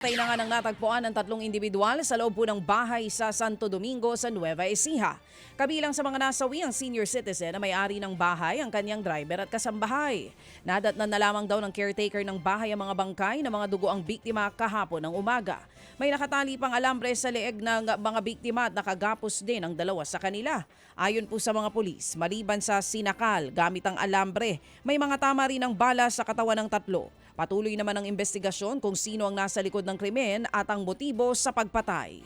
Tayo na nga nang natagpuan ng tatlong individual sa loob po ng bahay sa Santo Domingo sa Nueva Ecija. Kabilang sa mga nasawi ang senior citizen na may-ari ng bahay, ang kanyang driver at kasambahay. Nadatnan na lamang daw ng caretaker ng bahay ang mga bangkay na mga dugo ang biktima kahapon ng umaga. May nakatali pang alambre sa leeg ng mga biktima at nakagapos din ang dalawa sa kanila. Ayon po sa mga pulis, maliban sa sinakal gamit ang alambre, may mga tama rin ng bala sa katawan ng tatlo. Patuloy naman ang investigasyon kung sino ang nasa likod ng krimen at ang motibo sa pagpatay.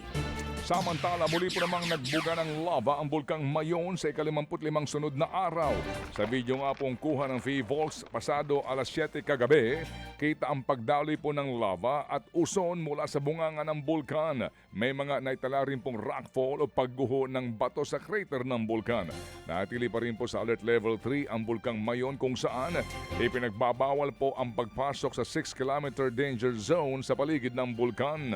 Samantala, muli po namang nagbuga ng lava ang bulkang Mayon sa ika-55 sunod na araw. Sa video nga pong kuha ng Volks pasado alas 7 kagabi, kita ang pagdaloy po ng lava at uson mula sa bunganga ng bulkan. May mga naitala rin pong rockfall o pagguho ng bato sa crater ng bulkan. Natili pa rin po sa alert level 3 ang bulkang Mayon kung saan ipinagbabawal po ang pagpasok sa 6-kilometer danger zone sa paligid ng bulkan.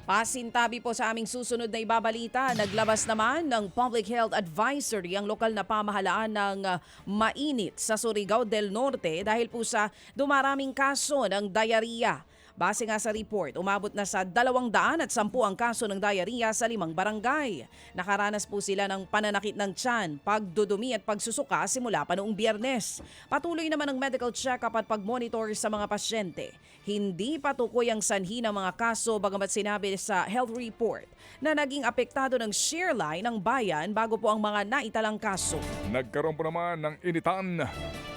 Pasintabi po sa aming susunod na ibabalita, naglabas naman ng Public Health Advisory ang lokal na pamahalaan ng Mainit sa Surigao del Norte dahil po sa dumaraming kaso ng diarrhea. Base nga sa report, umabot na sa 210 ang kaso ng diarrhea sa 5 barangay. Nakaranas po sila ng pananakit ng tiyan, pagdudumi at pagsusuka simula pa noong Biyernes. Patuloy naman ang medical check-up at pag-monitor sa mga pasyente. Hindi patukoy ang sanhi ng mga kaso bagamat sinabi sa health report na naging apektado ng shear line ng bayan bago po ang mga naitalang kaso. Nagkaroon po naman ng initan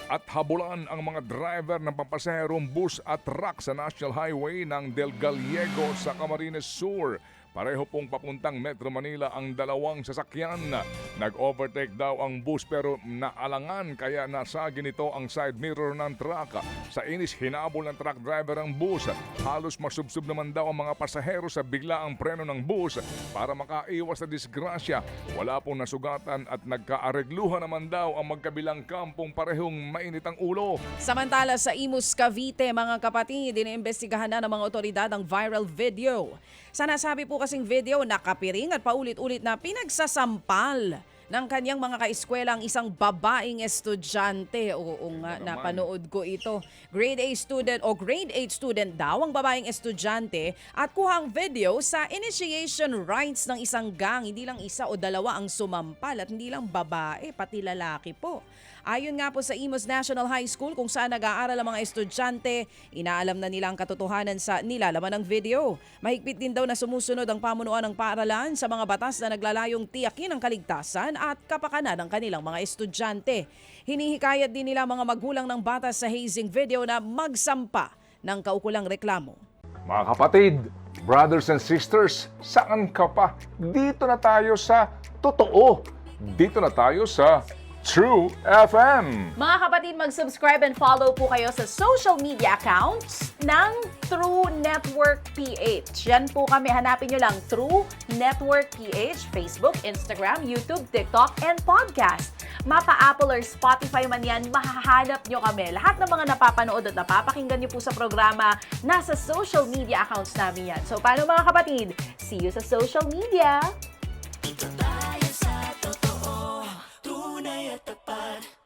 at habulan ang mga driver ng pampasaherong bus at truck sa National Highway ng Del Gallego sa Camarines Sur. Pareho pong papuntang Metro Manila ang dalawang sasakyan. Nag-overtake daw ang bus pero naalangan kaya nasagi nito ang side mirror ng truck. Sa inis, hinabol ng truck driver ang bus. Halos masubsob naman daw ang mga pasahero sa biglaang preno ng bus para makaiwas sa disgrasya. Wala pong nasugatan at nagkaaregluhan naman daw ang magkabilang kampong parehong mainit ang ulo. Samantala sa Imus, Cavite, mga kapatid, iniimbestigahan na ng mga otoridad ang viral video. Sa nasabi po kasing video, nakapiring at paulit-ulit na pinagsasampal ng kanyang mga kaeskwela ang isang babaeng estudyante. Oo nga, napanood ko ito. Grade 8 student daw ang babaeng estudyante at kuha ang video sa initiation rites ng isang gang. Hindi lang isa o dalawa ang sumampal at hindi lang babae, pati lalaki po. Ayon nga po sa Imus National High School kung saan nag-aaral ang mga estudyante, inaalam na nila ang katotohanan sa nilalaman ng video. Mahigpit din daw na sumusunod ang pamunuan ng paaralan sa mga batas na naglalayong tiyakin ang kaligtasan at kapakanan ng kanilang mga estudyante. Hinihikayat din nila mga magulang ng bata sa hazing video na magsampa ng kaukulang reklamo. Mga kapatid, brothers and sisters, saan ka pa? Dito na tayo sa totoo. Dito na tayo sa True FM. Mga kapatid, mag-subscribe and follow po kayo sa social media accounts ng True Network PH. Yan po kami, hanapin nyo lang True Network PH, Facebook, Instagram, YouTube, TikTok, and podcast. Mapa Apple or Spotify man yan, mahahanap nyo kami. Lahat ng mga napapanood at napapakinggan nyo po sa programa, nasa social media accounts namin yan. So paano mga kapatid? See you sa social media! Dito tayo sa totoo, tunay at tapat.